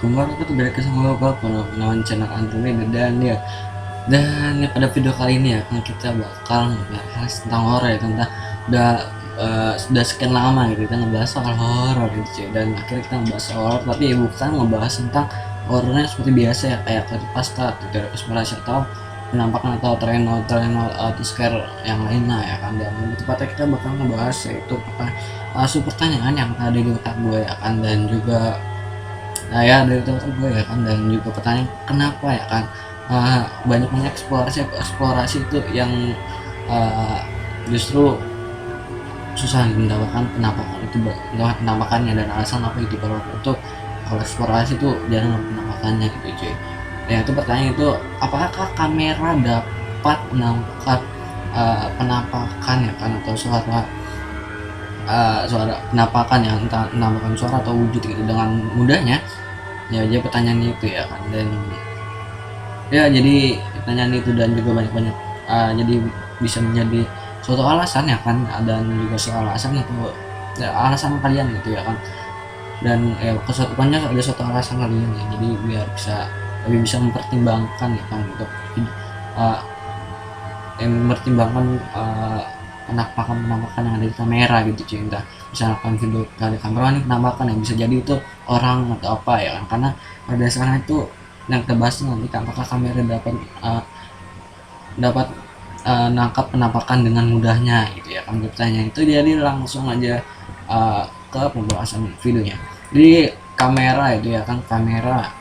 Assalamualaikum warahmatullahi wabarakatuh. Menawan channel Android dan pada video kali ini ya kita bakal ngebahas tentang horor ya, tentang sudah sekian lama gitu kita ngebahas soal horor gitu cuy. Dan akhirnya kita ngebahas soal horor, tapi bukan ngebahas tentang horornya seperti biasa ya, kayak creepypasta atau teori konspirasi atau penampakan atau trenol atau scare yang lainnya ya kan. Dan lebih tepatnya kita bakal ngebahas yaitu pertanyaan yang ada di otak gue ya kan, dan juga ya dari otak gue ya kan, dan juga pertanyaan kenapa ya kan banyak eksplorasi itu yang justru susah mendapatkan penampakannya dan alasan apa itu kalau eksplorasi itu jarang penampakannya gitu cuy. Ya itu pertanyaan itu, apakah kamera dapat menangkap penampakan ya kan, atau suara penampakan yang entah penampakan suara atau wujud gitu dengan mudahnya ya. Jadi pertanyaannya itu ya kan, dan ya jadi pertanyaan itu dan juga banyak jadi bisa menjadi suatu alasan ya kan, dan juga soal alasan itu ya, alasan kalian gitu ya kan, dan ya kesuatuannya ada suatu alasan kalian ya, jadi biar lebih bisa mempertimbangkan ya kan untuk mempertimbangkan penampakan yang ada di kamera gitu cuy. Entah misalkan video dari kamera ini penampakan yang bisa jadi itu orang atau apa ya kan, karena pada dasarnya itu yang kita bahas nanti apakah kamera dapat nangkap penampakan dengan mudahnya gitu ya kan. Pertanyaan itu jadi langsung aja ke pembahasan videonya. Jadi kamera itu ya kan, kamera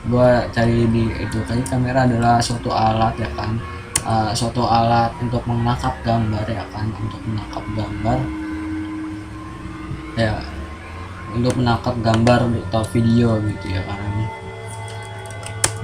gua cari di itu tadi, kamera adalah suatu alat ya kan, suatu alat untuk menangkap gambar ya kan, untuk menangkap gambar ya, untuk menangkap gambar atau video gitu ya kan,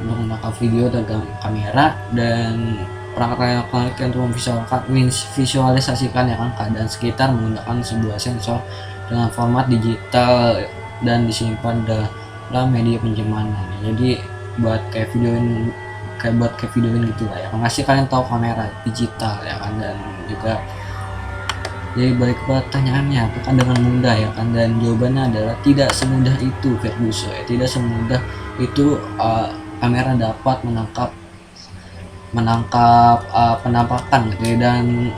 untuk menangkap video dengan kamera. Dan perangkat elektronik untuk memvisualisasikan ya kan keadaan sekitar menggunakan sebuah sensor dengan format digital dan disimpan dalam media penyimpanan. Jadi buat kayak videoin gitu lah ya, mengasih kalian tahu kamera digital ya kan. Dan juga jadi balik ke pertanyaannya, apakah dengan mudah ya kan, dan jawabannya adalah tidak semudah itu Ferguson ya, tidak semudah itu kamera dapat menangkap penampakan gitu ya. Dan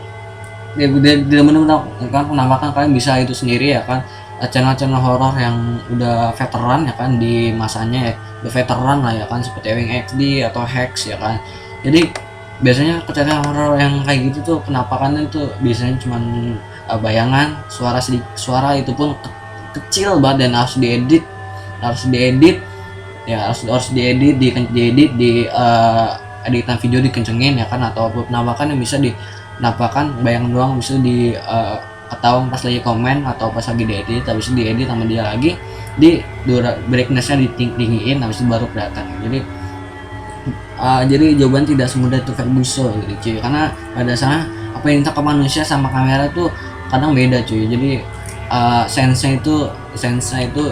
tidak benar-benar kan penampakan, kalian bisa itu sendiri ya kan, channel-channel horor yang udah veteran ya kan di masanya ya, udah veteran lah ya kan, seperti Ewing XD atau Hex ya kan. Jadi biasanya channel horor yang kayak gitu tuh penampakannya itu biasanya cuman bayangan, suara itu pun kecil banget dan harus diedit ya, harus diedit di editan video dikencengin ya kan, atau penampakan yang bisa penampakan bayangan doang bisa ketahuan pas lagi komen atau pas lagi diedit, habis itu diedit sama dia lagi di brightnessnya ditinggiin, habis itu baru kelihatan. Jadi jawaban tidak semudah itu Ferguson gitu cuy, karena pada dasarnya apa yang ditangkap manusia sama kamera tuh kadang beda cuy. Jadi sense itu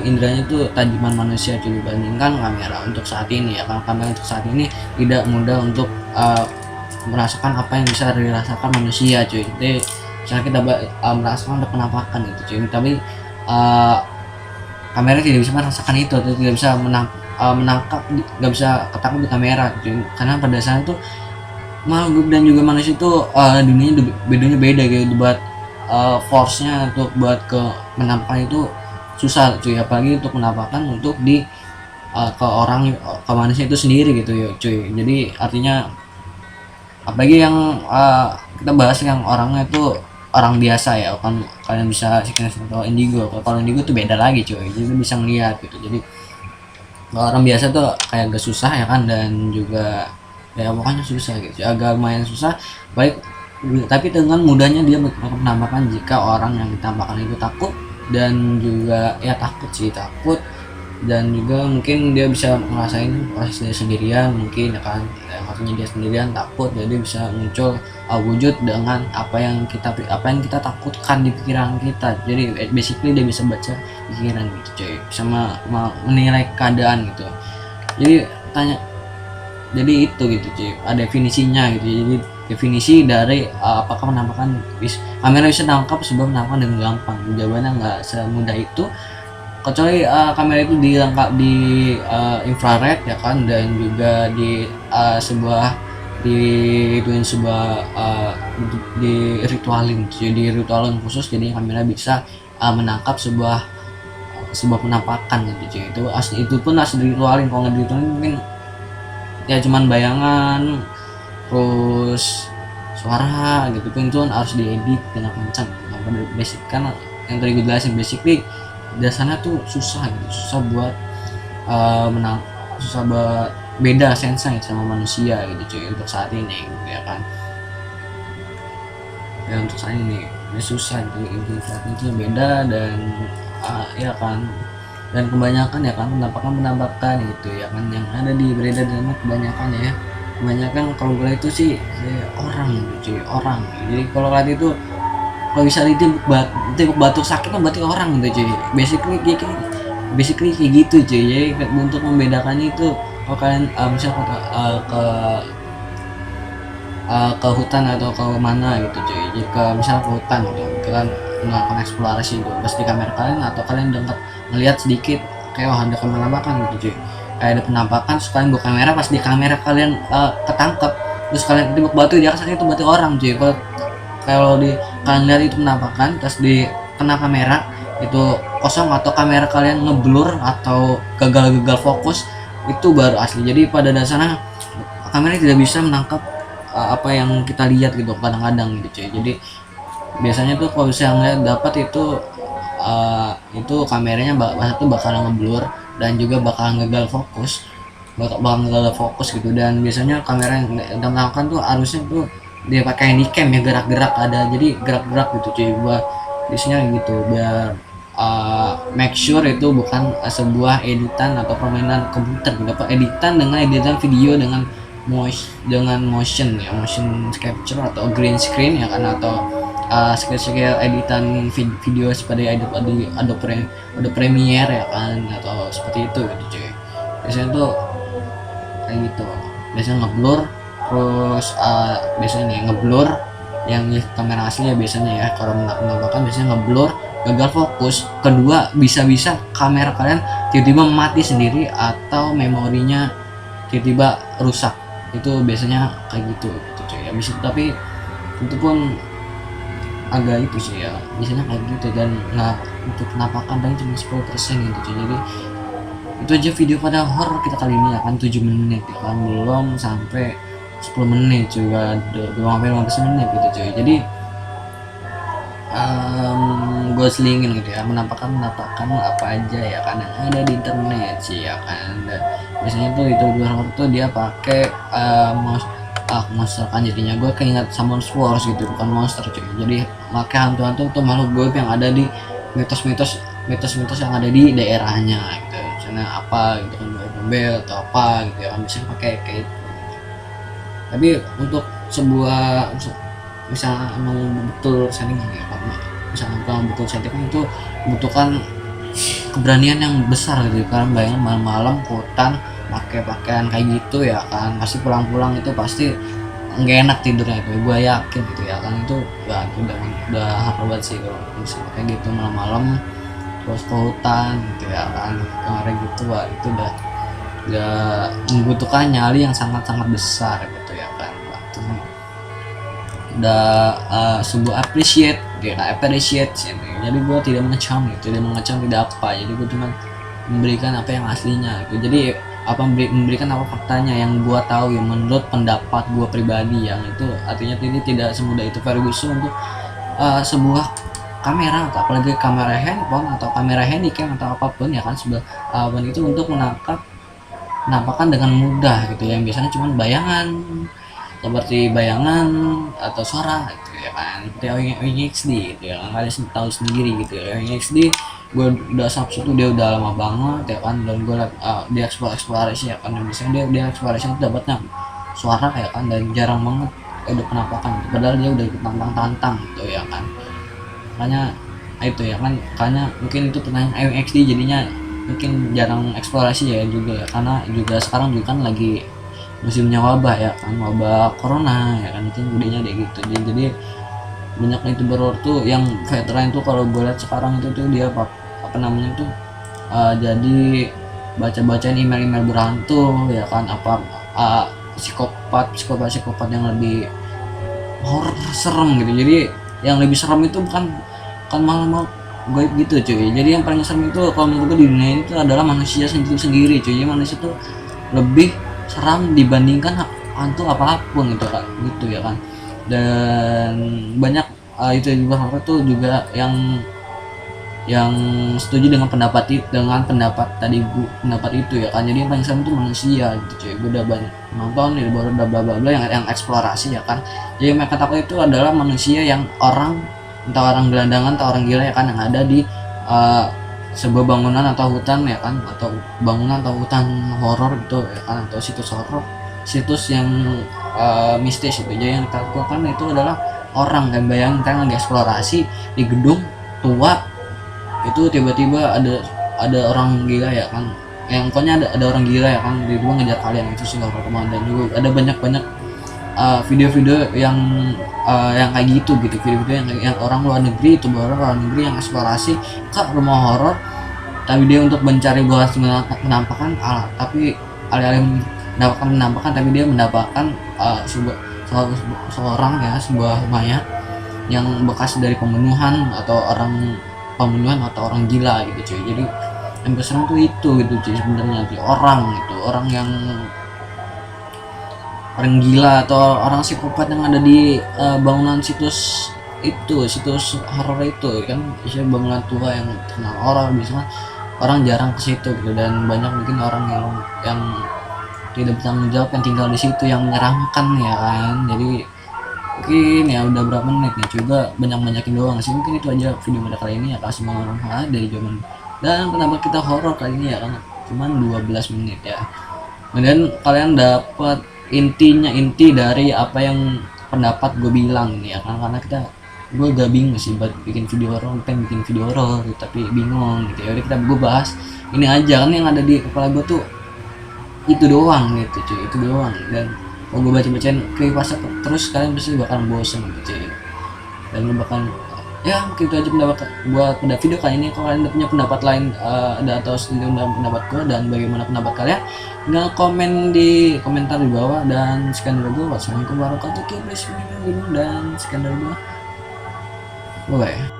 indranya itu tajaman manusia cuy dibandingkan kamera untuk saat ini ya, karena kamera untuk saat ini tidak mudah untuk merasakan apa yang bisa dirasakan manusia cuy. Jadi misalnya kita merasakan ada penampakan gitu cuy, tapi kamera tidak bisa merasakan itu, atau tidak bisa menangkap, nggak bisa ketangkap di kamera cuy. Karena pada dasarnya itu makhluk dan juga manusia itu dunianya bedanya beda gitu. Buat force-nya untuk buat ke menampakkan itu susah cuy, apalagi untuk menampakkan untuk ke manusia itu sendiri gitu ya cuy. Jadi artinya apalagi yang kita bahas yang orangnya itu orang biasa ya kan, kalian bisa atau indigo. Kalau indigo tuh beda lagi cuy, jadi bisa melihat gitu. Jadi kalau orang biasa tuh kayak agak susah ya kan, dan juga ya pokoknya susah gitu, agak lumayan susah baik, tapi dengan mudahnya dia menampakkan jika orang yang ditampakkan itu takut, dan juga ya takut, dan juga mungkin dia bisa ngerasain proses dia sendirian mungkin ya kan, maksudnya dia sendirian takut, jadi bisa muncul wujud dengan apa yang kita takutkan di pikiran kita. Jadi basically dia bisa baca pikiran gitu cuy, bisa menilai keadaan gitu. Jadi itu gitu cuy, ada definisinya gitu. Jadi definisi dari apakah penampakan kamera bisa nangkap sebuah penampakan dengan gampang, jawabannya nggak semudah itu. kecuali kamera itu dilengkap di infrared ya kan, dan juga di sebuah ituin sebuah di ritualin, jadi ritualin khusus, jadi kamera bisa menangkap sebuah penampakan gitu cuy. Itu asli, itu pun asli ritualin. Kalau nggak diritualin mungkin ya cuman bayangan terus suara gitu pun, itu kan harus diedit dan macam. Nah, basic kan yang tadi gue jelasin, basically dasarnya tuh susah gitu, susah buat susah buat beda sensa sama manusia gitu cuy untuk saat ini gitu ya kan. Ya untuk saat ini ini susah gitu, itu beda, dan ya kan, dan kebanyakan ya kan penampakan gitu ya kan yang ada di beredar dan kebanyakan ya, kebanyakan kalau gue itu sih orang gitu cuy, orang. Jadi kalau tadi itu kalau bisa ditembak batuk sakit kan berarti orang gitu cuy, basically kayak gitu cuy. Jadi untuk membedakannya itu, kalau kalian misalnya ke hutan atau ke mana gitu cuy, jika misalnya ke hutan gitu kalian melakukan eksplorasi itu, pas di kamera kalian atau kalian dengar ngelihat sedikit kayak ada penampakan gitu cuy, kayak ada penampakan, terus kalian buka kamera, pas di kamera kalian ketangkep, terus kalian tembak batu di atas, itu berarti orang cuy. Kalau di kalian lihat itu penampakan terus di kena kamera itu kosong, atau kamera kalian ngeblur atau gagal fokus, itu baru asli. Jadi pada dasarnya kamera tidak bisa menangkap apa yang kita lihat gitu kadang-kadang gitu cuy. Jadi biasanya tuh kalau misalnya dapat itu kameranya bakal ngeblur dan juga bakal gagal fokus gitu. Dan biasanya kamera yang menampilkan tuh harusnya tuh dia pakai handycam ya, gerak-gerak ada, jadi gerak-gerak gitu cuy, buat biasanya gitu biar make sure itu bukan sebuah editan atau permainan komputer gitu, editan dengan editan video dengan motion capture atau green screen ya kan, atau skill editan video seperti Adobe Premiere ya kan, atau seperti itu gitu cuy. Biasanya tuh kayak gitu, biasanya ngeblur, terus biasanya nih ngeblur yang kamera asli ya biasanya ya, kalau menampilkan biasanya ngeblur, gagal fokus, kedua bisa-bisa kamera kalian tiba-tiba mati sendiri atau memorinya tiba-tiba rusak. Itu biasanya kayak gitu cuy ya, bisa. Tapi itu pun agak itu sih ya, biasanya kayak gitu. Dan untuk penampakan paling cuma 10% gitu cuy. Jadi itu aja video pada horror kita kali ini ya kan, 7 menit ya kan, belum sampai 10 menit juga, belum sampai 15 menit gitu cuy. Jadi gue selingin gitu ya, menampakkan apa aja ya kan yang ada di internet sih ya kan. Dan biasanya tuh itu tuh dia pakai monster kan, jadinya gue keinget Summons Wars gitu, bukan monster cuy. Jadi pakai hantu-hantu tuh makhluk gaib yang ada di mitos-mitos yang ada di daerahnya gitu, misalnya apa gitu kan, bel atau apa gitu ya kan, bisa pakai kayak itu. Tapi untuk sebuah misalnya emang betul settingan ya, misalnya kalau betul settingan itu membutuhkan keberanian yang besar gitu kan. Bayangin malam-malam ke hutan pakai pakaian kayak gitu ya kan, pasti pulang-pulang itu pasti nggak enak tidurnya itu, gue yakin gitu ya kan. Itu ya udah hard banget sih kalau misalnya kayak gitu malam-malam terus ke hutan gitu ya kan, kemarin gitu. Wah itu udah membutuhkan nyali yang sangat-sangat besar gitu ya kan. Waktu udah sebuah appreciate sih. Jadi gue tidak mengecam gitu, tidak apa, jadi gue cuma memberikan apa yang aslinya gitu. Jadi memberikan apa faktanya yang gue tahu ya, menurut pendapat gue pribadi, yang itu artinya ini tidak semudah itu Ferguson untuk sebuah kamera, atau apalagi kamera handphone atau kamera handycam atau apapun ya kan, apapun itu untuk menampakkan dengan mudah gitu, yang biasanya cuma bayangan, seperti bayangan atau suara gitu ya kan, seperti OXD gitu ya kan, kalian tahu sendiri gitu ya. OXD gue udah subscribe dia udah lama banget ya kan, dan gue dia eksplorasi ya kan, dan biasanya dia eksplorasi itu dapatnya suara ya kan, dan jarang banget ada penampakan gitu. Padahal dia udah ikut tantang gitu ya kan. Makanya itu ya kan, karena mungkin itu pertanyaan OXD jadinya mungkin jarang eksplorasi ya juga ya, karena juga sekarang juga kan lagi musimnya wabah ya kan, wabah corona ya kan, itu gedenya kayak gitu. Jadi banyak youtuber tuh yang veteran tuh, kalau gue lihat sekarang itu tuh dia apa namanya tuh jadi baca-bacain email-email berhantu ya kan, apa psikopat yang lebih horror serem gitu. Jadi yang lebih serem itu bukan malam gaib gitu cuy. Jadi yang paling serem itu kalau menurut gue di dunia ini tuh adalah manusia sendiri cuy. Jadi manusia tuh lebih seram dibandingkan hantu apapun gitu kan, gitu ya kan. Dan banyak itu juga horor tuh juga yang setuju dengan pendapat itu ya kan. Jadi yang paling serem itu manusia gitu cuy. Gue udah banyak nonton di baru udah bla bla bla yang eksplorasi ya kan. Jadi mereka takut itu adalah manusia yang entah orang gelandangan atau orang gila ya kan, yang ada di sebuah bangunan atau hutan ya kan, atau bangunan atau hutan horor gitu ya kan, atau situs horor, situs yang mistis itu. Jadi yang ditakutkan itu adalah orang kan. Bayangin kan lagi eksplorasi di gedung tua itu tiba-tiba ada orang gila ya kan, yang pokoknya ada orang gila ya kan di rumah ngejar kalian. Itu sih horor teman. Dan juga ada banyak video-video yang kayak gitu video-video yang orang luar negeri itu baru orang negeri yang eksplorasi ke rumah horor, tapi dia untuk mencari buah penampakan tapi alih-alih mendapatkan penampakan, tapi dia mendapatkan seorang ya, sebuah mayat yang bekas dari pembunuhan atau orang gila gitu cuy. Jadi yang serem tuh itu gitu cuy sebenarnya, orang yang orang gila atau orang psikopat yang ada di bangunan situs horor itu kan. Isinya bangunan tua yang terkenal horor, biasanya orang jarang ke situ gitu, dan banyak mungkin orang yang tidak bertanggung jawab yang tinggal di situ yang menyeramkan ya kan. Jadi mungkin ya udah berapa menit nih, coba banyakin doang sih. Mungkin itu aja video pada kali ini ya, kasih manfaat dari zaman. Dan kenapa kita horor kali ini ya, karena cuman 12 menit ya. Kemudian kalian dapat inti dari apa yang pendapat gue bilang ini ya kan, karena gue gak bingung sih buat bikin video horor, pengen bikin video horor gitu, tapi bingung gitu ya. Udah gue bahas ini aja kan, yang ada di kepala gue tuh itu doang gitu cuy, itu doang. Dan kalau gue bacain creepypasta terus kalian pasti bakal bosan gitu cuy, dan lo bakal ya mungkin itu aja buat video kali ini. Kalau kalian punya pendapat lain atau setuju dengan pendapat gue dan bagaimana pendapat kalian, tinggal komen di komentar di bawah. Dan sekian dari gue, wassalamualaikum warahmatullahi wabarakatuh, dan sekian dari gue, bye.